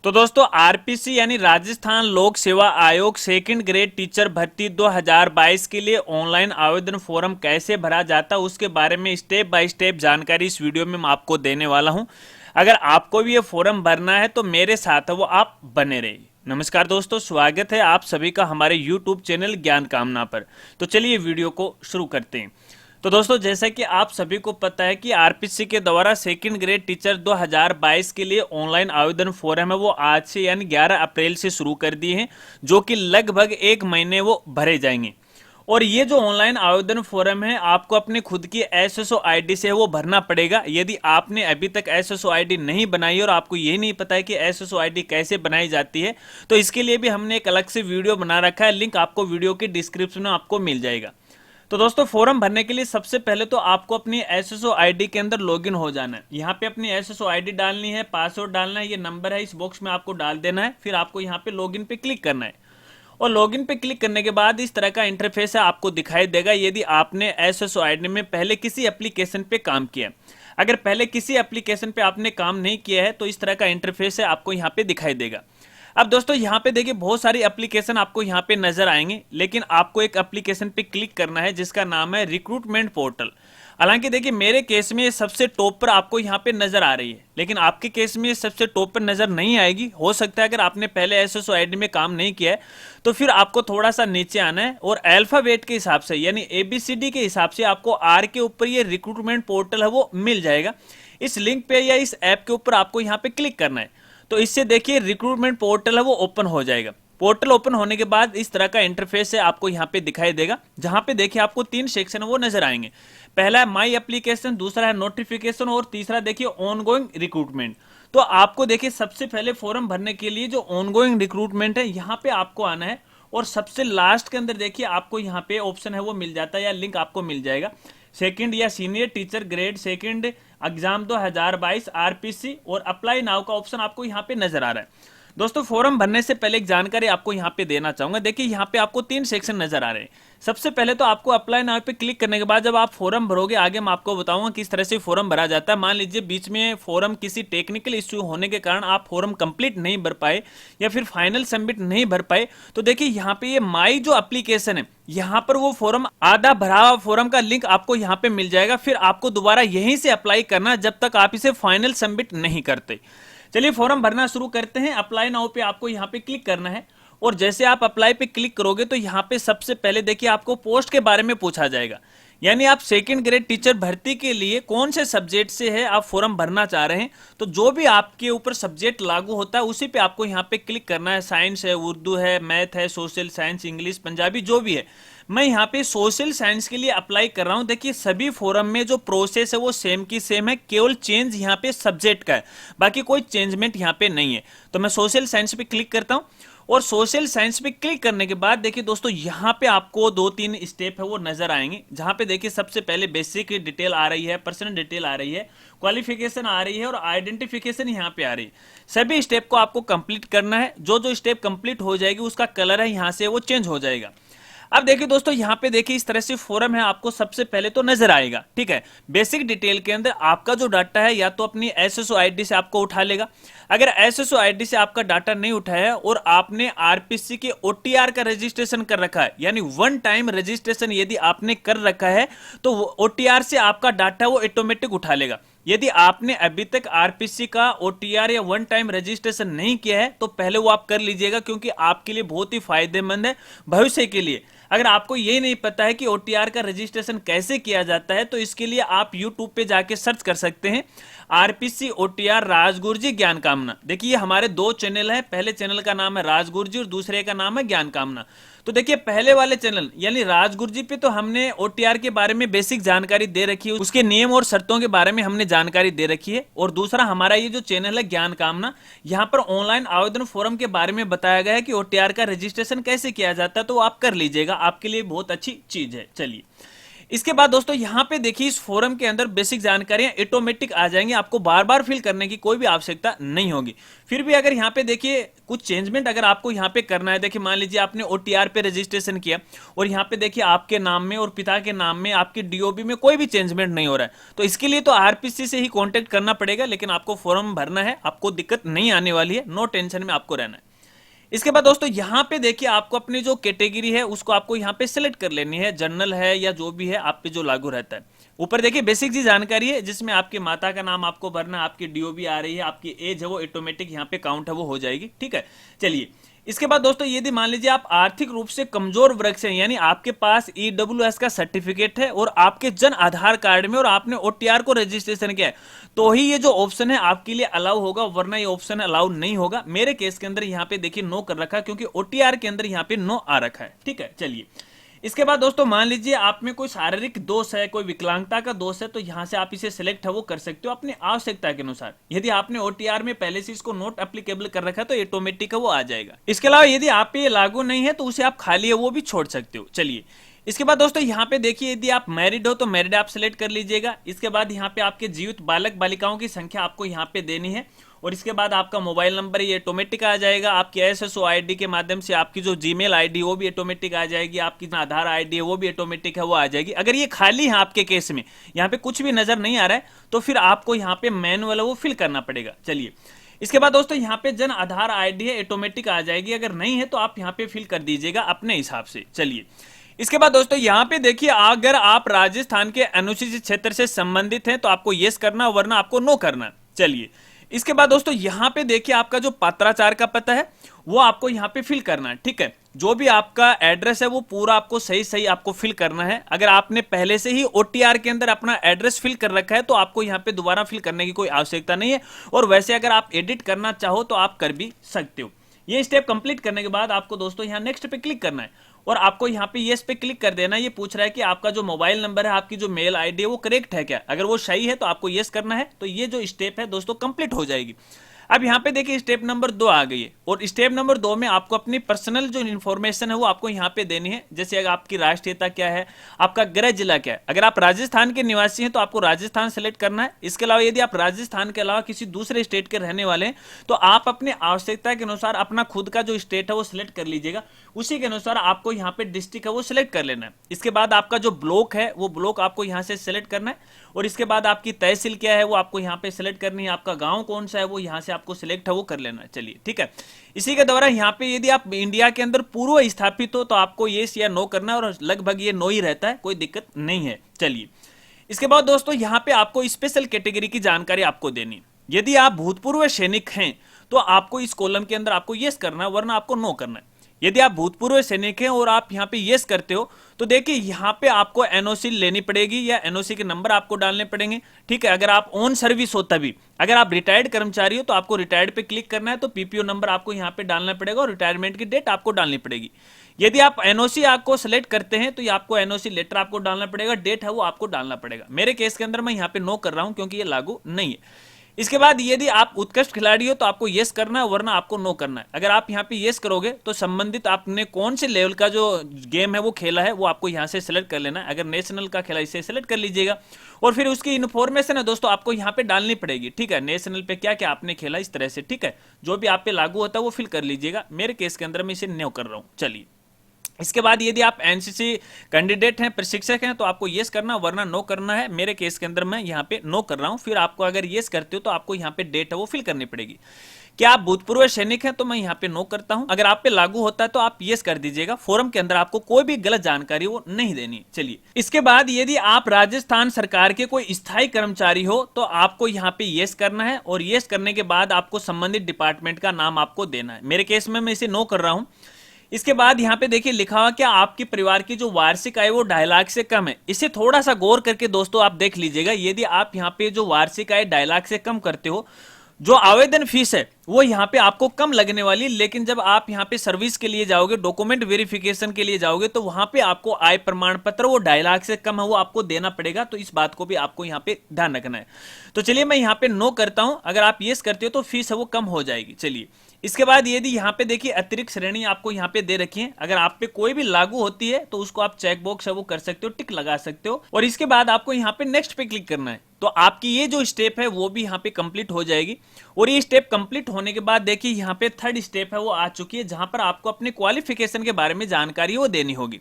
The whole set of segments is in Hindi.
तो दोस्तों आरपीसी यानी राजस्थान लोक सेवा आयोग सेकंड ग्रेड टीचर भर्ती 2022 के लिए ऑनलाइन आवेदन फॉर्म कैसे भरा जाता है उसके बारे में स्टेप बाय स्टेप जानकारी इस वीडियो में मैं आपको देने वाला हूं। अगर आपको भी ये फॉर्म भरना है तो मेरे साथ है वो आप बने रहिए। नमस्कार दोस्तों, स्वागत है आप सभी का हमारे यूट्यूब चैनल ज्ञान कामना पर। तो चलिए वीडियो को शुरू करते हैं। तो दोस्तों जैसा कि आप सभी को पता है कि आरपीसी के द्वारा सेकंड ग्रेड टीचर 2022 के लिए ऑनलाइन आवेदन फॉर्म है वो आज से यानी 11 अप्रैल से शुरू कर दिए हैं, जो कि लगभग एक महीने वो भरे जाएंगे। और ये जो ऑनलाइन आवेदन फॉर्म है आपको अपने खुद की एसएसओ आईडी से वो भरना पड़ेगा। यदि आपने अभी तक एसएसओ आईडी नहीं बनाई और आपको ये नहीं पता है कि एसएसओ आईडी कैसे बनाई जाती है तो इसके लिए भी हमने एक अलग से वीडियो बना रखा है, लिंक आपको वीडियो के डिस्क्रिप्शन में आपको मिल जाएगा। तो दोस्तों फॉर्म भरने के लिए सबसे पहले तो आपको अपनी एसएसओ आईडी के अंदर लॉगिन हो जाना है। यहाँ पे अपनी एसएसओ आईडी डालनी है, पासवर्ड डालना है, ये नंबर है इस बॉक्स में आपको डाल देना है। फिर आपको यहाँ पे लॉगिन पे क्लिक करना है और लॉगिन पे क्लिक करने के बाद इस तरह का इंटरफेस है आपको दिखाई देगा। यदि आपने एसएसओ आईडी में पहले किसी एप्लीकेशन पे काम किया, अगर पहले किसी एप्लीकेशन पे आपने काम नहीं किया है तो इस तरह का इंटरफेस है आपको यहाँ पे दिखाई देगा। अब दोस्तों यहाँ पे देखिए बहुत सारी एप्लीकेशन आपको यहाँ पे नजर आएंगे, लेकिन आपको एक एप्लीकेशन पे क्लिक करना है जिसका नाम है रिक्रूटमेंट पोर्टल। हालांकि देखिए मेरे केस में ये सबसे टॉप पर आपको यहाँ पे नजर आ रही है, लेकिन आपके केस में ये सबसे टॉप पर नजर नहीं आएगी। हो सकता है अगर आपने पहले एसएसओ आईडी में काम नहीं किया है तो फिर आपको थोड़ा सा नीचे आना है और अल्फाबेट के हिसाब से यानी एबीसीडी के हिसाब से आपको आर के ऊपर ये रिक्रूटमेंट पोर्टल है वो मिल जाएगा। इस लिंक पे या इस ऐप के ऊपर आपको यहाँ पे क्लिक करना है। तो इससे देखिए रिक्रूटमेंट पोर्टल है वो ओपन हो जाएगा। पोर्टल ओपन होने के बाद इस तरह का इंटरफेस है आपको यहाँ पे दिखाई देगा, जहां पे देखिए आपको 3 सेक्शन वो नजर आएंगे। पहला है माई एप्लीकेशन, दूसरा है नोटिफिकेशन और तीसरा देखिए ऑनगोइंग रिक्रूटमेंट। तो आपको देखिए सबसे पहले फॉर्म भरने के लिए जो ऑनगोइंग रिक्रूटमेंट है यहाँ पे आपको आना है और सबसे लास्ट के अंदर देखिए आपको यहाँ पे ऑप्शन है वो मिल जाता है या लिंक आपको मिल जाएगा सेकंड या senior teacher grade second exam 2022 RPC और अप्लाई नाउ का ऑप्शन आपको यहाँ पे नजर आ रहा है। दोस्तों फॉर्म भरने से पहले एक जानकारी आपको यहाँ पे देना चाहूंगा। देखिए यहाँ पे आपको 3 सेक्शन नजर आ रहे हैं। सबसे पहले तो आपको अप्लाई नाउ पे क्लिक करने के बाद जब आप फॉर्म भरोगे, आगे मैं आपको बताऊंगा किस तरह से फॉर्म भरा जाता है। मान लीजिए बीच में फॉर्म किसी टेक्निकल इश्यू होने के कारण आप फॉर्म कंप्लीट नहीं भर पाए या फिर फाइनल सबमिट नहीं भर पाए, तो देखिए यहाँ पे ये माई जो एप्लीकेशन है यहाँ पर वो फॉर्म आधा भरा हुआ फॉर्म का लिंक आपको यहाँ पे मिल जाएगा। फिर आपको दोबारा यहीं से अप्लाई करना जब तक आप इसे फाइनल सबमिट नहीं करते। चलिए फॉर्म भरना शुरू करते हैं। अप्लाई नाउ पे आपको यहाँ पे क्लिक करना है और जैसे आप अप्लाई पे क्लिक करोगे तो यहाँ पे सबसे पहले देखिए आपको पोस्ट के बारे में पूछा जाएगा, यानी आप सेकंड ग्रेड टीचर भर्ती के लिए कौन से सब्जेक्ट से है आप फॉर्म भरना चाह रहे हैं। तो जो भी आपके ऊपर सब्जेक्ट लागू होता है उसी पे आपको यहाँ पे क्लिक करना है। साइंस है, उर्दू है, मैथ है, सोशल साइंस, इंग्लिश, पंजाबी, जो भी है। मैं यहाँ पे सोशल साइंस के लिए अप्लाई कर रहा हूँ। देखिए सभी फॉर्म में जो प्रोसेस है वो सेम की सेम है, केवल चेंज यहाँ पे सब्जेक्ट का है, बाकी कोई चेंजमेंट यहाँ पे नहीं है। तो मैं सोशल साइंस पे क्लिक करता हूँ और सोशल साइंस पे क्लिक करने के बाद देखिए दोस्तों यहाँ पे आपको 2-3 स्टेप है वो नजर आएंगे, जहां पे देखिए सबसे पहले बेसिक डिटेल आ रही है, पर्सनल डिटेल आ रही है, क्वालिफिकेशन आ रही है और आइडेंटिफिकेशन यहाँ पे आ रही है। सभी स्टेप को आपको कंप्लीट करना है। जो जो स्टेप कंप्लीट हो जाएगी उसका कलर है यहाँ से वो चेंज हो जाएगा। अब देखिए दोस्तों यहाँ पे देखिए इस तरह से फॉर्म है आपको सबसे पहले तो नजर आएगा, ठीक है। बेसिक डिटेल के अंदर आपका जो डाटा है या तो अपनी एसएसओ आईडी से आपको उठा लेगा। अगर एसएसओ आईडी से आपका डाटा नहीं उठाया और आपने आरपीसी के ओटीआर का रजिस्ट्रेशन कर रखा है, यानी वन टाइम रजिस्ट्रेशन यदि आपने कर रखा है तो ओटीआर से आपका डाटा वो ऑटोमेटिक उठा लेगा। यदि आपने अभी तक आरपीसी का ओटीआर या वन टाइम रजिस्ट्रेशन नहीं किया है तो पहले वो आप कर लीजिएगा, क्योंकि आपके लिए बहुत ही फायदेमंद है भविष्य के लिए। अगर आपको ये नहीं पता है कि ओटीआर का रजिस्ट्रेशन कैसे किया जाता है तो इसके लिए आप यूट्यूब पे जाके सर्च कर सकते हैं आरपीसी ओटीआर राजगुरु जी ज्ञान कामना। देखिए हमारे 2 चैनल हैं, पहले चैनल का नाम है राजगुरु जी और दूसरे का नाम है ज्ञान कामना। तो देखिए पहले वाले चैनल यानी राजगुरु जी पे तो हमने ओटीआर के बारे में बेसिक जानकारी दे रखी है, उसके नियम और शर्तों के बारे में हमने जानकारी दे रखी है। और दूसरा हमारा ये जो चैनल है ज्ञान कामना, यहाँ पर ऑनलाइन आवेदन फॉर्म के बारे में बताया गया है कि ओटीआर का रजिस्ट्रेशन कैसे किया जाता है, तो आप कर लीजिएगा, आपके लिए बहुत अच्छी चीज है। चलिए इसके बाद दोस्तों यहाँ पे देखिए इस फोरम के अंदर बेसिक जानकारियां ऑटोमेटिक आ जाएंगी, आपको बार बार फिल करने की कोई भी आवश्यकता नहीं होगी। फिर भी अगर यहाँ पे देखिए कुछ चेंजमेंट अगर आपको यहाँ पे करना है, देखिए मान लीजिए आपने ओटीआर पे रजिस्ट्रेशन किया और यहाँ पे देखिए आपके नाम में और पिता के नाम में आपकी डीओबी में कोई भी चेंजमेंट नहीं हो रहा है, तो इसके लिए तो आरपीसी से ही कॉन्टेक्ट करना पड़ेगा, लेकिन आपको फॉर्म भरना है, आपको दिक्कत नहीं आने वाली है, नो टेंशन में आपको रहना है। इसके बाद दोस्तों यहाँ पे देखिए आपको अपनी जो कैटेगरी है उसको आपको यहाँ पे सिलेक्ट कर लेनी है, जनरल है या जो भी है आप पे जो लागू रहता है। ऊपर देखिए बेसिक जी जानकारी है जिसमें आपके माता का नाम आपको भरना, आपकी डीओबी आ रही है, आपकी एज है वो ऑटोमेटिक यहाँ पे काउंट है वो हो जाएगी, ठीक है। चलिए इसके बाद दोस्तों यदि मान लीजिए आप आर्थिक रूप से कमजोर वर्ग से, यानी आपके पास ईडब्ल्यूएस का सर्टिफिकेट है और आपके जन आधार कार्ड में और आपने ओटीआर को रजिस्ट्रेशन किया है, तो ही ये जो ऑप्शन है आपके लिए अलाउ होगा, वरना ये ऑप्शन अलाउ नहीं होगा। मेरे केस के अंदर यहाँ पे देखिए नो कर रखा है क्योंकि ओटीआर के अंदर यहाँ पे नो आ रखा है, ठीक है। चलिए इसके बाद दोस्तों मान लीजिए आप में कोई शारीरिक दोष है, कोई विकलांगता का दोष है, तो यहां से आप इसे सिलेक्ट है वो कर सकते हो अपनी आवश्यकता के अनुसार। यदि आपने ओटीआर में पहले से इसको नोट एप्लीकेबल कर रखा है तो ऑटोमेटिक है वो आ जाएगा। इसके अलावा यदि आप पे ये लागू नहीं है तो उसे आप खाली है वो भी छोड़ सकते हो। चलिए इसके बाद दोस्तों यहाँ पे देखिए यदि आप मैरिड हो तो मैरिड आप सिलेक्ट कर लीजिएगा। इसके बाद यहाँ पे आपके जीवित बालक बालिकाओं की संख्या आपको यहाँ पे देनी है और इसके बाद आपका मोबाइल नंबर ये ऑटोमेटिक आ जाएगा। आपकी एसएसओ आईडी के माध्यम से आपकी जो जीमेल आईडी वो भी ऑटोमेटिक आ जाएगी, आपकी आधार आईडी है वो भी ऑटोमेटिक है वो आ जाएगी। अगर ये खाली है आपके केस में, यहाँ पे कुछ भी नजर नहीं आ रहा है, तो फिर आपको यहाँ पे मैनुअल वो फिल करना पड़ेगा। चलिए इसके बाद दोस्तों यहाँ पे जन आधार आईडी है ऑटोमेटिक आ जाएगी, अगर नहीं है तो आप यहाँ पे फिल कर दीजिएगा अपने हिसाब से। चलिए इसके बाद दोस्तों यहाँ पे देखिए अगर आप राजस्थान के अनुसूचित क्षेत्र से संबंधित हैं तो आपको यस करना, वरना आपको नो करना। चलिए इसके बाद दोस्तों यहाँ पे देखिए आपका जो पत्राचार का पता है वो आपको यहाँ पे फिल करना है, ठीक है। जो भी आपका एड्रेस है वो पूरा आपको सही सही आपको फिल करना है। अगर आपने पहले से ही ओटीआर के अंदर अपना एड्रेस फिल कर रखा है तो आपको यहाँ पे दोबारा फिल करने की कोई आवश्यकता नहीं है, और वैसे अगर आप एडिट करना चाहो तो आप कर भी सकते हो। ये स्टेप कंप्लीट करने के बाद आपको दोस्तों यहाँ नेक्स्ट पे क्लिक करना है और आपको यहाँ पे येस पे क्लिक कर देना है। ये पूछ रहा है कि आपका जो मोबाइल नंबर है, आपकी जो मेल आईडी है वो करेक्ट है क्या। अगर वो सही है तो आपको येस करना है, तो ये जो स्टेप है दोस्तों कंप्लीट हो जाएगी। अब यहाँ पे देखिए स्टेप नंबर 2 आ गई है और स्टेप नंबर 2 में आपको अपनी पर्सनल जो इन्फॉर्मेशन है वो आपको यहाँ पे देनी है। जैसे अगर आपकी राष्ट्रीयता क्या है, आपका गृह जिला क्या है। अगर आप राजस्थान के निवासी हैं तो आपको राजस्थान सेलेक्ट करना है। इसके अलावा यदि आप राजस्थान के अलावा किसी दूसरे स्टेट के रहने वाले हैं तो आप अपनी आवश्यकता के अनुसार अपना खुद का जो स्टेट है वो सिलेक्ट कर लीजिएगा। उसी के अनुसार आपको यहाँ पे डिस्ट्रिक्ट है वो सिलेक्ट कर लेना है। इसके बाद आपका जो ब्लॉक है वो ब्लॉक आपको यहाँ से सिलेक्ट करना है और इसके बाद आपकी तहसील क्या है वो आपको यहाँ पे सिलेक्ट करनी है। आपका गांव कौन सा है वो यहाँ से आपको सिलेक्ट है वो कर लेना है। चलिए ठीक है। इसी के द्वारा यहाँ पे यदि आप इंडिया के अंदर पूर्व स्थापित हो तो आपको येस या नो करना है और लगभग ये नो ही रहता है, कोई दिक्कत नहीं है। चलिए इसके बाद दोस्तों यहाँ पे आपको स्पेशल कैटेगरी की जानकारी आपको देनी। यदि आप भूतपूर्व सैनिक हैं तो आपको इस कॉलम के अंदर आपको येस करना है, वरना आपको नो करना है। यदि आप भूतपूर्व सैनिक हैं और आप यहाँ पे येस करते हो तो देखिए यहाँ पे आपको एनओसी लेनी पड़ेगी या एनओसी के नंबर आपको डालने पड़ेंगे, ठीक है। अगर आप ऑन सर्विस हो तभी, अगर आप रिटायर्ड कर्मचारी हो तो आपको रिटायर्ड पे क्लिक करना है, तो पीपीओ नंबर आपको यहाँ पे डालना पड़ेगा और रिटायरमेंट की डेट आपको डालनी पड़ेगी। यदि आप एनओसी आपको सेलेक्ट करते हैं तो ये आपको एनओसी लेटर आपको डालना पड़ेगा, डेट है वो आपको डालना पड़ेगा। मेरे केस के अंदर मैं यहाँ पे नो कर रहा हूँ क्योंकि ये लागू नहीं है। इसके बाद यदि आप उत्कृष्ट खिलाड़ी हो तो आपको येस करना है, वरना आपको नो करना है। अगर आप यहाँ पे येस करोगे तो संबंधित आपने कौन से लेवल का जो गेम है वो खेला है वो आपको यहाँ से सिलेक्ट कर लेना है। अगर नेशनल का खेला इसे सिलेक्ट कर लीजिएगा और फिर उसकी इन्फॉर्मेशन है दोस्तों आपको यहाँ पे डालनी पड़ेगी, ठीक है। नेशनल पे क्या क्या आपने खेला इस तरह से, ठीक है। जो भी आप पे लागू होता है वो फिल कर लीजिएगा। मेरे केस के अंदर मैं इसे नो कर रहा हूँ। चलिए इसके बाद यदि आप एनसीसी कैंडिडेट हैं, प्रशिक्षक हैं, तो आपको येस करना वरना नो करना है। मेरे केस के अंदर मैं यहाँ पे नो कर रहा हूँ। फिर आपको अगर येस करते हो तो आपको यहाँ पे डेट है वो फिल करनी पड़ेगी। क्या आप भूतपूर्व सैनिक हैं तो मैं यहाँ पे नो करता हूं। अगर आप पे लागू होता है तो आप येस कर दीजिएगा। फॉर्म के अंदर आपको कोई भी गलत जानकारी वो नहीं देनी। चलिए इसके बाद यदि आप राजस्थान सरकार के कोई स्थायी कर्मचारी हो तो आपको यहाँ पे येस करना है और येस करने के बाद आपको संबंधित डिपार्टमेंट का नाम आपको देना है। मेरे केस में मैं इसे नो कर रहा हूं। इसके बाद यहाँ पे देखिए लिखा हुआ क्या आपके परिवार की जो वार्षिक आय वो 2.5 लाख से कम है। इसे थोड़ा सा गौर करके दोस्तों आप देख लीजिएगा। यदि आप यहाँ पे जो वार्षिक आय 2.5 लाख से कम करते हो जो आवेदन फीस है वो यहाँ पे आपको कम लगने वाली, लेकिन जब आप यहाँ पे सर्विस के लिए जाओगे, डॉक्यूमेंट वेरिफिकेशन के लिए जाओगे, तो वहां पे आपको आय प्रमाण पत्र वो 2.5 लाख से कम है वो आपको देना पड़ेगा। तो इस बात को भी आपको यहाँ पे ध्यान रखना है। तो चलिए मैं यहाँ पे नो करता हूं, अगर आप यस करते हो तो फीस है वो कम हो जाएगी। चलिए इसके बाद यदि यहाँ पे देखिए अतिरिक्त श्रेणी आपको यहाँ पे दे रखी है, अगर आप पे कोई भी लागू होती है तो उसको आप चेक बॉक्स है वो कर सकते हो, टिक लगा सकते हो। और इसके बाद आपको यहाँ पे नेक्स्ट पे क्लिक करना है। तो आपकी ये जो स्टेप है वो भी यहाँ पे कंप्लीट हो जाएगी। और ये स्टेप कंप्लीट होने के बाद देखिए यहाँ पे थर्ड स्टेप है वो आ चुकी है, जहां पर आपको अपने क्वालिफिकेशन के बारे में जानकारी वो देनी होगी।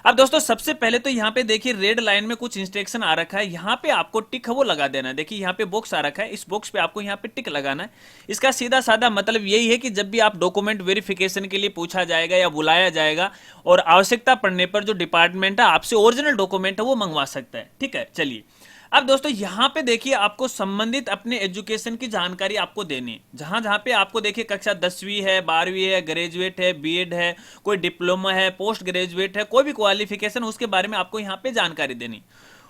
अब दोस्तों सबसे पहले तो यहाँ पे देखिए रेड लाइन में कुछ इंस्ट्रक्शन आ रखा है, यहाँ पे आपको टिक है वो लगा देना है। देखिए यहाँ पे बॉक्स आ रखा है, इस बॉक्स पे आपको यहाँ पे टिक लगाना है। इसका सीधा साधा मतलब यही है कि जब भी आप डॉक्यूमेंट वेरिफिकेशन के लिए पूछा जाएगा या बुलाया जाएगा और आवश्यकता पड़ने पर जो डिपार्टमेंट है आपसे ओरिजिनल डॉक्यूमेंट है वो मंगवा सकता है। ठीक है, चलिए अब दोस्तों यहाँ पे देखिए आपको संबंधित अपने एजुकेशन की जानकारी आपको देनी है। जहां जहां पे आपको देखिए कक्षा 10वीं है, 12वीं है, ग्रेजुएट है, बीएड है, कोई डिप्लोमा है, पोस्ट ग्रेजुएट है, कोई भी क्वालिफिकेशन उसके बारे में आपको यहाँ पे जानकारी देनी।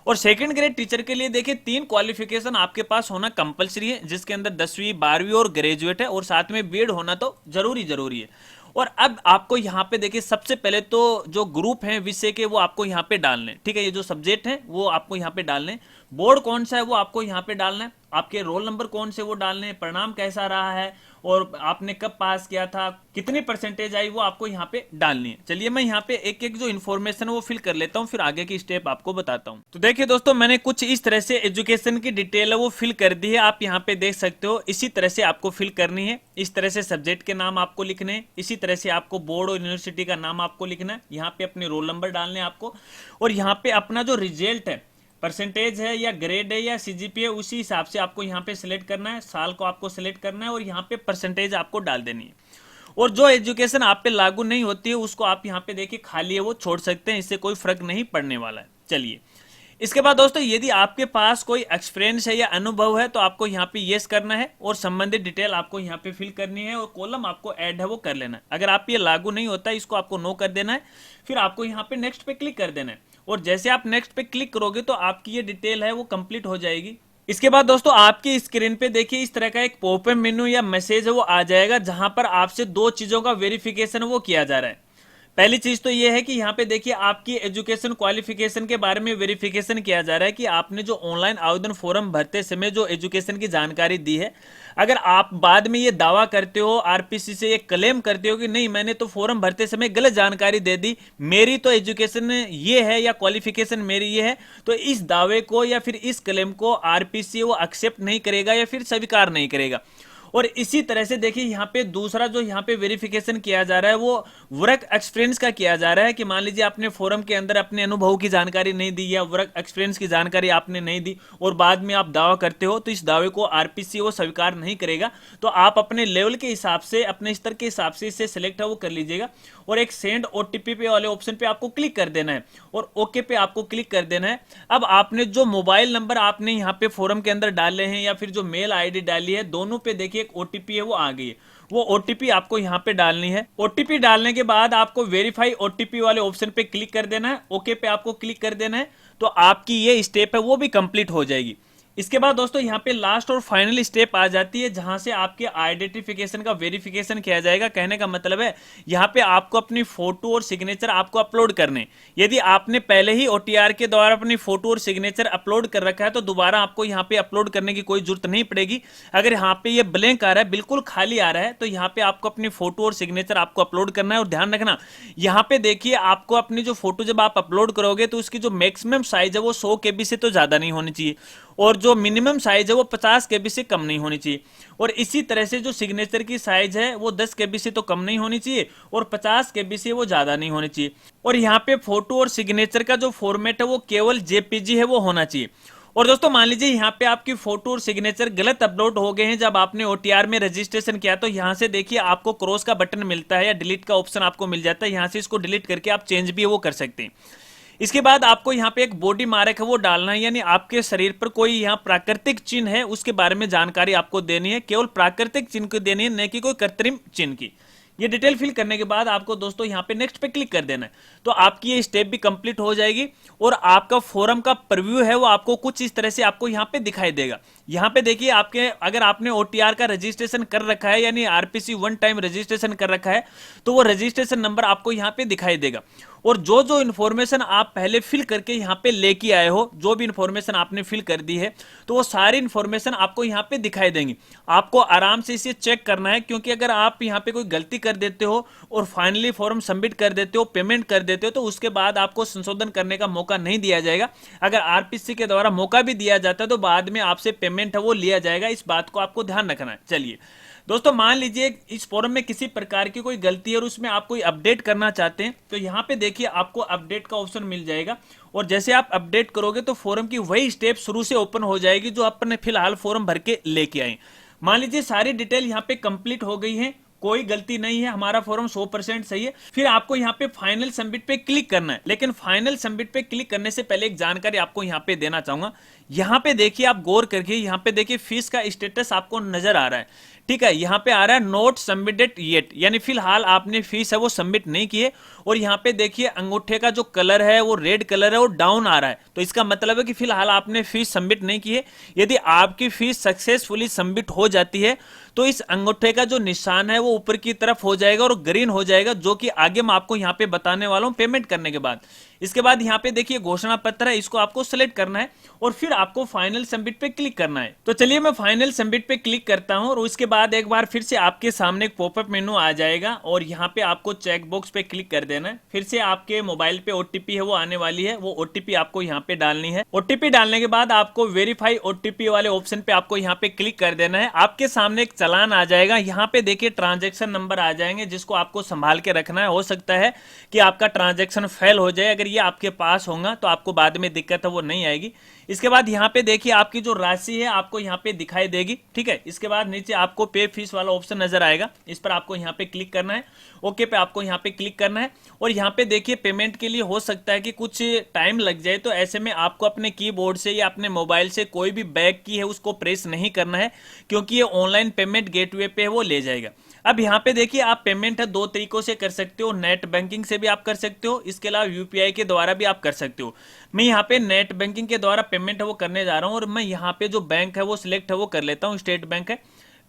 और सेकंड ग्रेड टीचर के लिए देखिए 3 क्वालिफिकेशन आपके पास होना कंपलसरी है, जिसके अंदर 10वीं, 12वीं और ग्रेजुएट है, और साथ में बीएड होना तो जरूरी है। और अब आपको यहाँ पे देखिए सबसे पहले तो जो ग्रुप है विषय के वो आपको यहाँ पे डालने, ठीक है, ये जो सब्जेक्ट है वो आपको यहाँ पे डालने, बोर्ड कौन सा है वो आपको यहाँ पे डालना है, आपके रोल नंबर कौन से वो डालने, परिणाम कैसा रहा है और आपने कब पास किया था, कितनी परसेंटेज आई वो आपको यहाँ पे डालनी है। चलिए मैं यहाँ पे एक एक जो इन्फॉर्मेशन है वो फिल कर लेता हूँ, फिर आगे की स्टेप आपको बताता हूँ। तो देखिए दोस्तों मैंने कुछ इस तरह से एजुकेशन की डिटेल है वो फिल कर दी है, आप यहाँ पे देख सकते हो। इसी तरह से आपको फिल करनी है, इस तरह से सब्जेक्ट के नाम आपको लिखने हैं, इसी तरह से आपको बोर्ड और यूनिवर्सिटी का नाम आपको लिखना है, यहाँ पे अपने रोल नंबर डालने आपको, और यहाँ पे अपना जो रिजल्ट है, परसेंटेज है या ग्रेड है या सीजीपी है, उसी हिसाब से आपको यहाँ पे सिलेक्ट करना है, साल को आपको सिलेक्ट करना है और यहाँ पे परसेंटेज आपको डाल देनी है। और जो एजुकेशन आप पे लागू नहीं होती है उसको आप यहाँ पे देखिए खाली है वो छोड़ सकते हैं, इससे कोई फर्क नहीं पड़ने वाला है। चलिए इसके बाद दोस्तों यदि आपके पास कोई एक्सपीरियंस है या अनुभव है तो आपको यहाँ पे यस करना है और संबंधित डिटेल आपको यहाँ पे फिल करनी है और कॉलम आपको ऐड है वो कर लेना है। अगर आप ये लागू नहीं होता है इसको आपको नो कर देना है, फिर आपको यहाँ पे नेक्स्ट पे क्लिक कर देना है। और जैसे आप नेक्स्ट पे क्लिक करोगे तो आपकी ये डिटेल है वो कंप्लीट हो जाएगी। इसके बाद दोस्तों आपकी स्क्रीन पे देखिए इस तरह का एक पॉपअप मेनू या मैसेज है वो आ जाएगा, जहां पर आपसे 2 चीजों का वेरिफिकेशन वो किया जा रहा है। पहली चीज तो ये है कि यहाँ पे देखिए आपकी एजुकेशन क्वालिफिकेशन के बारे में वेरिफिकेशन किया जा रहा है कि आपने जो ऑनलाइन आवेदन फॉर्म भरते समय जो एजुकेशन की जानकारी दी है, अगर आप बाद में ये दावा करते हो, आरपीसी से ये क्लेम करते हो कि नहीं मैंने तो फॉर्म भरते समय गलत जानकारी दे दी, मेरी तो एजुकेशन ये है या क्वालिफिकेशन मेरी ये है, तो इस दावे को या फिर इस क्लेम को आरपीसी वो एक्सेप्ट नहीं करेगा या फिर स्वीकार नहीं करेगा। और इसी तरह से देखिए यहाँ पे दूसरा जो यहाँ पे वेरिफिकेशन किया जा रहा है वो वर्क एक्सपीरियंस का किया जा रहा है कि मान लीजिए आपने फॉरम के अंदर अपने अनुभव की जानकारी नहीं दी या वर्क एक्सपीरियंस की जानकारी आपने नहीं दी और बाद में आप दावा करते हो, तो इस दावे को आरपीसी वो स्वीकार नहीं करेगा। तो आप अपने लेवल के हिसाब से, अपने स्तर के हिसाब से इसे सिलेक्ट है वो कर लीजिएगा और एक सेंड ओटीपी पे वाले ऑप्शन पे आपको क्लिक कर देना है और ओके पे आपको क्लिक कर देना है। अब आपने जो मोबाइल नंबर आपने यहाँ पे फॉरम के अंदर डाले हैं या फिर जो मेल आईडी डाली है, दोनों पे देखिए एक ओटीपी है वो आ गई है, वो ओटीपी आपको यहाँ पे डालनी है। ओटीपी डालने के बाद आपको वेरीफाई ओटीपी वाले ऑप्शन पे क्लिक कर देना है, ओके पे आपको क्लिक कर देना है, तो आपकी ये स्टेप है वो भी कंप्लीट हो जाएगी। इसके बाद दोस्तों यहाँ पे लास्ट और फाइनल स्टेप आ जाती है, जहां से आपके आइडेंटिफिकेशन का वेरिफिकेशन किया जाएगा। कहने का मतलब है यहाँ पे आपको अपनी फोटो और सिग्नेचर आपको अपलोड करने। यदि आपने पहले ही ओटीआर के द्वारा अपनी फोटो और सिग्नेचर अपलोड कर रखा है तो दोबारा आपको यहाँ पे अपलोड करने की कोई जरूरत नहीं पड़ेगी। अगर यहाँ पे ये ब्लैंक आ रहा है, बिल्कुल खाली आ रहा है, तो यहाँ पे आपको अपनी फोटो और सिग्नेचर आपको अपलोड करना है। और ध्यान रखना यहाँ पे देखिए आपको अपनी जो फोटो जब आप अपलोड करोगे तो उसकी जो मैक्सिमम साइज है वो 100 KB से तो ज्यादा नहीं होनी चाहिए और जो मिनिमम साइज है वो 50 KB से कम नहीं होनी चाहिए। और इसी तरह से जो सिग्नेचर की साइज है वो 10 KB से तो कम नहीं होनी चाहिए और 50 KB से वो ज्यादा नहीं होनी चाहिए। और यहाँ पे फोटो और सिग्नेचर का जो फॉर्मेट है वो केवल जेपीजी है वो होना चाहिए। और दोस्तों मान लीजिए यहाँ पे आपकी फोटो और सिग्नेचर गलत अपलोड हो गए हैं जब आपने ओटीआर में रजिस्ट्रेशन किया, तो यहाँ से देखिए आपको क्रॉस का बटन मिलता है या डिलीट का ऑप्शन आपको मिल जाता है। यहाँ से इसको डिलीट करके आप चेंज भी वो कर सकते हैं। इसके बाद आपको यहाँ पे एक बॉडी मार्क है वो डालना है, यानी आपके शरीर पर कोई यहाँ प्राकृतिक चिन्ह है उसके बारे में जानकारी आपको देनी है। केवल प्राकृतिक चिन्ह को देनी है, न कि कोई कृत्रिम चिन्ह की। ये डिटेल फिल करने के बाद आपको दोस्तों यहाँ पे नेक्स्ट पे क्लिक कर देना है, तो आपकी ये स्टेप भी कंप्लीट हो जाएगी और आपका फॉर्म का प्रीव्यू है वो आपको कुछ इस तरह से आपको यहाँ पे दिखाई देगा। यहाँ पे देखिए आपके अगर आपने ओटीआर का रजिस्ट्रेशन कर रखा है यानी आरपीसी वन टाइम रजिस्ट्रेशन कर रखा है तो वो रजिस्ट्रेशन नंबर आपको यहाँ पे दिखाई देगा। और जो जो इन्फॉर्मेशन आप पहले फिल करके यहाँ पे लेके आए हो, जो भी इन्फॉर्मेशन आपने फिल कर दी है तो वो सारी इन्फॉर्मेशन आपको यहाँ पे दिखाई देंगी। आपको आराम से इसे चेक करना है, क्योंकि अगर आप यहाँ पे कोई गलती कर देते हो और फाइनली फॉर्म सबमिट कर देते हो, पेमेंट कर देते हो, तो उसके बाद आपको संशोधन करने का मौका नहीं दिया जाएगा। अगर आरपीसी के द्वारा मौका भी दिया जाता है तो बाद में आपसे पेमेंट है वो लिया जाएगा। इस बात को आपको ध्यान रखना है। चलिए दोस्तों, मान लीजिए इस फॉर्म में किसी प्रकार की कोई गलती है और उसमें आप कोई अपडेट करना चाहते हैं तो यहाँ पे देखिए आपको अपडेट का ऑप्शन मिल जाएगा। और जैसे आप अपडेट करोगे तो फॉर्म की वही स्टेप शुरू से ओपन हो जाएगी जो आपने फिलहाल फॉर्म भर के लेके आए। मान लीजिए सारी डिटेल यहाँ पे कंप्लीट हो गई है, कोई गलती नहीं है, हमारा फॉर्म 100% सही है। फिर आपको यहाँ पे फाइनल सबमिट पे क्लिक करना है। लेकिन फाइनल सबमिट पे क्लिक करने से पहले एक जानकारी आपको यहाँ पे देना चाहूंगा। यहाँ पे देखिए, आप गौर करके यहाँ पे देखिए फीस का स्टेटस आपको नजर आ रहा है। ठीक है, यहाँ पे आ रहा है नोट सबमिटेड येट, यानी फिलहाल आपने फीस है वो सबमिट नहीं की है। और यहाँ पे देखिए अंगूठे का जो कलर है वो रेड कलर है, वो डाउन आ रहा है, तो इसका मतलब है कि फिलहाल आपने फीस सबमिट नहीं की है। यदि आपकी फीस सक्सेसफुली सबमिट हो जाती है तो इस अंगूठे का जो निशान है वो ऊपर की तरफ हो जाएगा और ग्रीन हो जाएगा, जो कि आगे मैं आपको यहाँ पे बताने वाला हूँ पेमेंट करने के बाद। इसके बाद यहाँ पे देखिए घोषणा पत्र है, इसको आपको सेलेक्ट करना है और फिर आपको फाइनल सबमिट पे क्लिक करना है। तो चलिए मैं फाइनल सबमिट पे क्लिक करता हूँ और उसके बाद एक बार फिर से आपके सामने एक पॉपअप मेनू आ जाएगा और यहाँ पे आपको चेक बॉक्स पे क्लिक कर देना है। फिर से आपके मोबाइल पे ओटीपी है वो आने वाली है, वो ओटीपी आपको यहाँ पे डालनी है। ओटीपी डालने के बाद आपको वेरीफाई ओटीपी वाले ऑप्शन पे आपको यहाँ पे क्लिक कर देना है। आपके सामने एक चालान आ जाएगा, यहाँ पे देखिए ट्रांजेक्शन नंबर आ जाएंगे जिसको आपको संभाल के रखना है। हो सकता है कि आपका ट्रांजेक्शन फेल हो जाए, अगर ये आपके पास होगा तो आपको बाद में दिक्कत है वो नहीं आएगी। इसके बाद यहाँ पे देखिए आपकी जो राशि है आपको यहाँ पे दिखाई देगी। ठीक है, इसके बाद नीचे आपको पे फीस वाला ऑप्शन नजर आएगा, इस पर आपको यहाँ पे क्लिक करना है। ओके पे आपको यहाँ पे क्लिक करना है और यहाँ पे देखिए पेमेंट के लिए हो सकता है कि कुछ टाइम लग जाए, तो ऐसे में आपको अपने कीबोर्ड से या अपने मोबाइल से कोई भी बैक की है उसको प्रेस नहीं करना है, क्योंकि ये ऑनलाइन पेमेंट गेटवे पे वो ले जाएगा। अब यहाँ पे देखिए आप पेमेंट है दो तरीकों से कर सकते हो, नेट बैंकिंग से भी आप कर सकते हो, इसके अलावा यूपीआई के द्वारा भी आप कर सकते हो। मैं यहाँ पे नेट बैंकिंग के द्वारा पेमेंट है वो करने जा रहा हूँ और मैं यहाँ पे जो बैंक है वो सिलेक्ट है वो कर लेता हूँ, स्टेट बैंक है।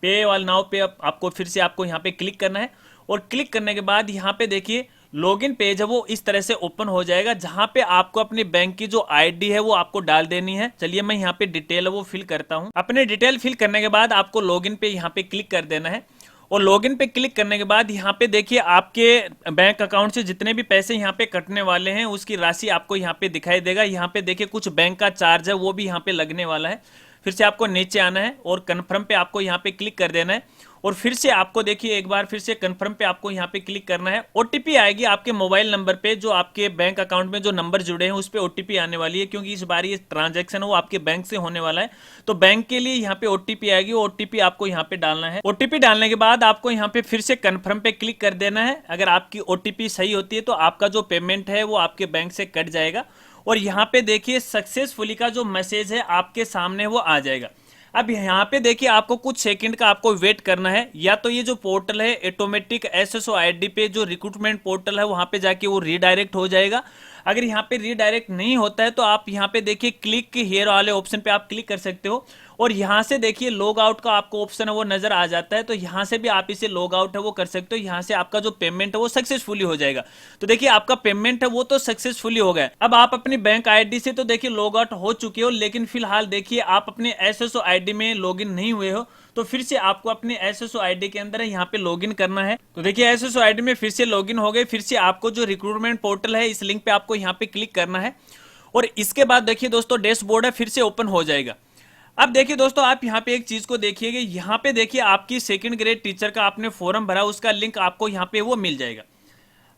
पे वाल नाउ पे आपको फिर से आपको यहाँ पे क्लिक करना है और क्लिक करने के बाद यहाँ पे देखिए लॉगिन पेज है वो इस तरह से ओपन हो जाएगा, जहां पे आपको अपनी बैंक की जो आईडी है वो आपको डाल देनी है। चलिए मैं यहाँ पे डिटेल है वो फिल करता हूँ। अपने डिटेल फिल करने के बाद आपको लॉगिन पे यहाँ पे क्लिक कर देना है और लॉगिन पे क्लिक करने के बाद यहाँ पे देखिए आपके बैंक अकाउंट से जितने भी पैसे यहाँ पे कटने वाले हैं उसकी राशि आपको यहाँ पे दिखाई देगा। यहाँ पे देखिए कुछ बैंक का चार्ज है वो भी यहाँ पे लगने वाला है। फिर से आपको नीचे आना है और कन्फर्म पे आपको यहाँ पे क्लिक कर देना है और फिर से आपको देखिए एक बार फिर से कन्फर्म पे आपको यहाँ पे क्लिक करना है। ओटीपी आएगी आपके मोबाइल नंबर पे, जो आपके बैंक अकाउंट में जो नंबर जुड़े हैं उस पे ओटीपी आने वाली है, क्योंकि इस बार ये ट्रांजैक्शन है वो आपके बैंक से होने वाला है। तो बैंक के लिए यहाँ पे ओटीपी आएगी, ओटीपी आपको यहाँ पे डालना है। ओटीपी डालने के बाद आपको यहाँ पे फिर से कन्फर्म पे क्लिक कर देना है। अगर आपकी ओटीपी सही होती है तो आपका जो पेमेंट है वो आपके बैंक से कट जाएगा और यहाँ पे देखिए सक्सेसफुली का जो मैसेज है आपके सामने वो आ जाएगा। अब यहाँ पे देखिए आपको कुछ सेकंड का आपको वेट करना है, या तो ये जो पोर्टल है ऑटोमेटिक एसएसओ आईडी पे जो रिक्रूटमेंट पोर्टल है वहां पे जाके वो रीडायरेक्ट हो जाएगा। अगर यहाँ पे रीडायरेक्ट नहीं होता है तो आप यहाँ पे देखिए क्लिक हियर वाले ऑप्शन पे आप क्लिक कर सकते हो और यहाँ से देखिए लॉग आउट का आपको ऑप्शन है वो नजर आ जाता है, तो यहाँ से भी आप इसे लॉग आउट है वो कर सकते हो। यहाँ से आपका जो पेमेंट है वो सक्सेसफुली हो जाएगा। तो देखिए आपका पेमेंट है वो तो सक्सेसफुली हो गया। अब आप अपनी बैंक आईडी से तो देखिए लॉग आउट हो चुके हो, लेकिन फिलहाल देखिए आप अपने एसएसओ आईडी में लॉगिन नहीं हुए हो, तो फिर से आपको अपने एसएसओ आईडी के अंदर यहाँ पे लॉगिन करना है। तो देखिए एसएसओ आईडी में फिर से लॉगिन हो गए। फिर से आपको जो रिक्रूटमेंट पोर्टल है इस लिंक पे आपको यहाँ पे क्लिक करना है और इसके बाद देखिए दोस्तों डैशबोर्ड है फिर से ओपन हो जाएगा। अब देखिए दोस्तों आप यहाँ पे एक चीज को देखिएगा, यहाँ पे देखिए आपकी सेकंड ग्रेड टीचर का आपने फॉर्म भरा उसका लिंक आपको यहाँ पे वो मिल जाएगा।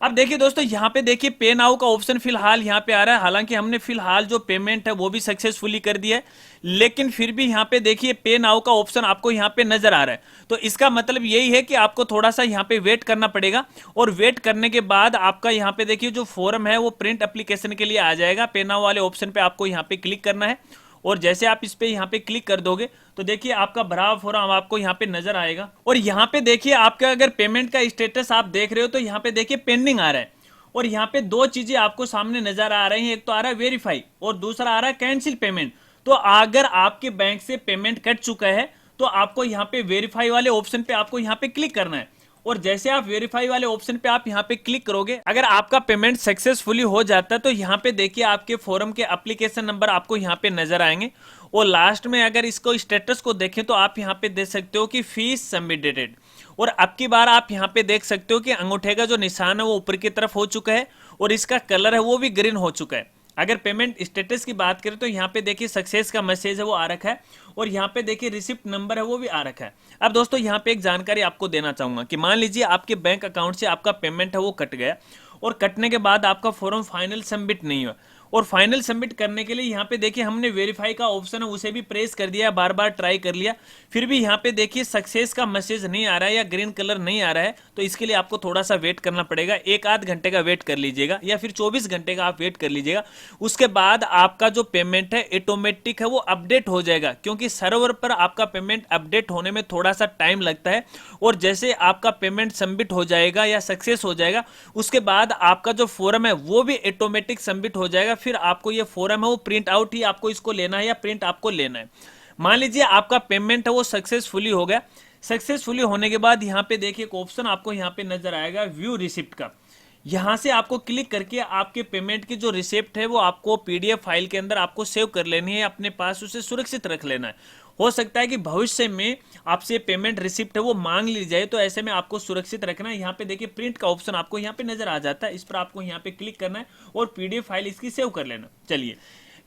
अब देखिए दोस्तों यहाँ पे देखिए पे नाउ का ऑप्शन फिलहाल यहाँ पे आ रहा है, हालांकि हमने फिलहाल जो पेमेंट है वो भी सक्सेसफुली कर दिया है, लेकिन फिर भी यहाँ पे देखिए पे नाउ का ऑप्शन आपको यहाँ पे नजर आ रहा है। तो इसका मतलब यही है कि आपको थोड़ा सा यहाँ पे वेट करना पड़ेगा और वेट करने के बाद आपका यहाँ पे देखिए जो फॉर्म है वो प्रिंट एप्लीकेशन के लिए आ जाएगा। पे नाउ वाले ऑप्शन पे आपको यहाँ पे क्लिक करना है और जैसे आप इस पे यहाँ पे क्लिक कर दोगे तो देखिए आपका भरा हुआ फॉर्म आपको यहाँ पे नजर आएगा और यहाँ पे देखिए आपका अगर पेमेंट का स्टेटस आप देख रहे हो तो यहाँ पे देखिए पेंडिंग आ रहा है और यहाँ पे दो चीजें आपको सामने नजर आ रही हैं, एक तो आ रहा है वेरीफाई और दूसरा आ रहा है कैंसिल पेमेंट। तो अगर आपके बैंक से पेमेंट कट चुका है तो आपको यहाँ पे वेरीफाई वाले ऑप्शन पे आपको यहाँ पे क्लिक करना है, और जैसे आप वेरीफाई वाले ऑप्शन पे आप यहाँ पे क्लिक करोगे, अगर आपका पेमेंट सक्सेसफुली हो जाता है तो यहाँ पे देखिए आपके फोरम के एप्लीकेशन नंबर आपको यहाँ पे नजर आएंगे, और लास्ट में अगर इसको स्टेटस को देखें तो आप यहाँ पे देख सकते हो कि फीस सबमिटेड, और अब की बार आप यहाँ पे देख सकते हो कि अंगूठे का जो निशान है वो ऊपर की तरफ हो चुका है और इसका कलर है वो भी ग्रीन हो चुका है। अगर पेमेंट स्टेटस की बात करें तो यहाँ पे देखिए सक्सेस का मैसेज है वो आ रखा है, और यहाँ पे देखिए रिसिप्ट नंबर है वो भी आ रखा है। अब दोस्तों यहाँ पे एक जानकारी आपको देना चाहूंगा कि मान लीजिए आपके बैंक अकाउंट से आपका पेमेंट है वो कट गया, और कटने के बाद आपका फॉर्म फाइनल सबमिट नहीं हुआ, और फाइनल सबमिट करने के लिए यहाँ पे देखिए हमने वेरीफाई का ऑप्शन है उसे भी प्रेस कर दिया, बार बार ट्राई कर लिया, फिर भी यहाँ पे देखिए सक्सेस का मैसेज नहीं आ रहा है या ग्रीन कलर नहीं आ रहा है, तो इसके लिए आपको थोड़ा सा वेट करना पड़ेगा, एक आध घंटे का वेट कर लीजिएगा या फिर 24 घंटे का आप वेट कर लीजिएगा। उसके बाद आपका जो पेमेंट है ऑटोमेटिक है वो अपडेट हो जाएगा, क्योंकि सर्वर पर आपका पेमेंट अपडेट होने में थोड़ा सा टाइम लगता है, और जैसे आपका पेमेंट सबमिट हो जाएगा या सक्सेस हो जाएगा उसके बाद आपका जो फॉर्म है वो भी ऑटोमेटिक सबमिट हो जाएगा। फिर आपको ये फॉर्म है वो प्रिंट आउट ही आपको इसको लेना है या प्रिंट आपको लेना है। मान लीजिए आपका पेमेंट है वो सक्सेसफुली हो गया, सक्सेसफुली होने के बाद यहाँ पे देखिए एक ऑप्शन आपको यहाँ पे नजर आएगा व्यू रिसिप्ट का, यहां से आपको क्लिक करके आपके पेमेंट की जो रिसिप्ट है वो आपको पीडीएफ फाइल के अंदर आपको सेव कर लेनी है, अपने पास उसे सुरक्षित रख लेना है। हो सकता है कि भविष्य में आपसे पेमेंट रिसिप्ट है वो मांग ली जाए, तो ऐसे में आपको सुरक्षित रखना है। यहाँ पे देखिए प्रिंट का ऑप्शन आपको यहाँ पे नजर आ जाता है, इस पर आपको यहाँ पे क्लिक करना है और पीडीएफ फाइल इसकी सेव कर लेना। चलिए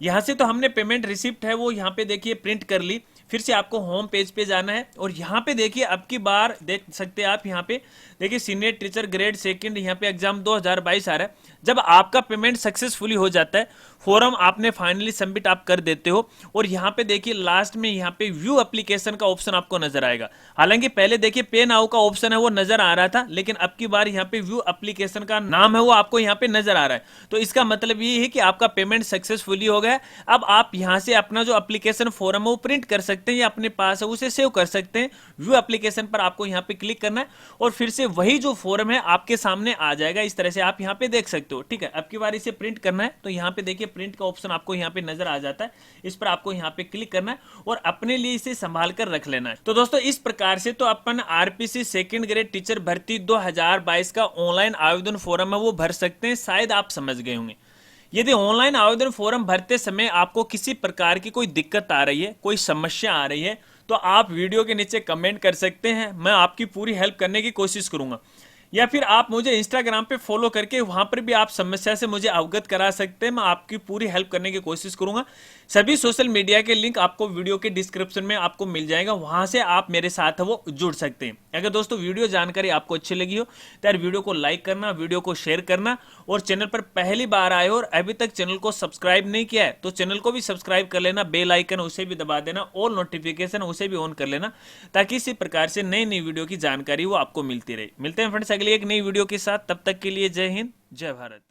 यहाँ से तो हमने पेमेंट रिसिप्ट है वो यहाँ पे देखिए प्रिंट कर ली, फिर से आपको होम पेज पे जाना है, और यहाँ पे देखिए अब की बार देख सकते हैं आप, यहाँ पे देखिए सीनियर टीचर ग्रेड सेकंड यहाँ पे एग्जाम 2022 आ रहा है। जब आपका पेमेंट सक्सेसफुली हो जाता है, फॉर्म आपने फाइनली सबमिट आप कर देते हो, और यहाँ पे देखिए लास्ट में यहाँ पे व्यू एप्लीकेशन का ऑप्शन आपको नजर आएगा। हालांकि पहले देखिए पे नाउ का ऑप्शन है वो नजर आ रहा था, लेकिन अब की बार यहाँ पे व्यू एप्लीकेशन का नाम है वो आपको यहाँ पे नजर आ रहा है, तो इसका मतलब ये है कि आपका पेमेंट सक्सेसफुली हो गया। अब आप यहाँ से अपना जो एप्लीकेशन फॉर्म है वो प्रिंट कर सकते हैं या अपने पास है उसे सेव कर सकते हैं। व्यू एप्लीकेशन पर आपको यहाँ पे क्लिक करना है और फिर से वही जो फॉर्म है आपके सामने आ जाएगा, इस तरह से आप यहाँ पे देख सकते हो। ठीक है, अब की बार इसे प्रिंट करना है तो यहाँ पे देखिए प्रिंट का ऑप्शन आपको यहाँ पे नजर आ जाता है, इस पर आपको यहाँ पे क्लिक करना है और अपने लिए इसे संभाल कर रख लेना है। तो दोस्तों इस प्रकार से तो अपन आरपीसी सेकंड ग्रेड टीचर भर्ती 2022 का ऑनलाइन आवेदन फॉर्म है वो भर सकते हैं। शायद आप समझ गए होंगे। यदि ऑनलाइन आवेदन फॉर्म भरते समय आपको किसी प्रकार की कोई दिक्कत आ रही है, कोई समस्या आ रही है, तो आप वीडियो के नीचे कमेंट कर सकते हैं, मैं आपकी पूरी हेल्प करने की कोशिश करूंगा। या फिर आप मुझे इंस्टाग्राम पे फॉलो करके वहां पर भी आप समस्या से मुझे अवगत करा सकते हैं, मैं आपकी पूरी हेल्प करने की कोशिश करूंगा। सभी सोशल मीडिया के लिंक आपको वीडियो के डिस्क्रिप्शन में आपको मिल जाएगा, वहां से आप मेरे साथ वो जुड़ सकते हैं। अगर दोस्तों वीडियो जानकारी आपको अच्छी लगी हो तो यार वीडियो को लाइक करना, वीडियो को शेयर करना, और चैनल पर पहली बार आए हो और अभी तक चैनल को सब्सक्राइब नहीं किया है तो चैनल को भी सब्सक्राइब कर लेना, बेल आइकन उसे भी दबा देना, ऑल नोटिफिकेशन उसे भी ऑन कर लेना, ताकि इसी प्रकार से नई नई वीडियो की जानकारी वो आपको मिलती रहे। मिलते हैं फ्रेंड्स अगली एक नई वीडियो के साथ, तब तक के लिए जय हिंद, जय भारत।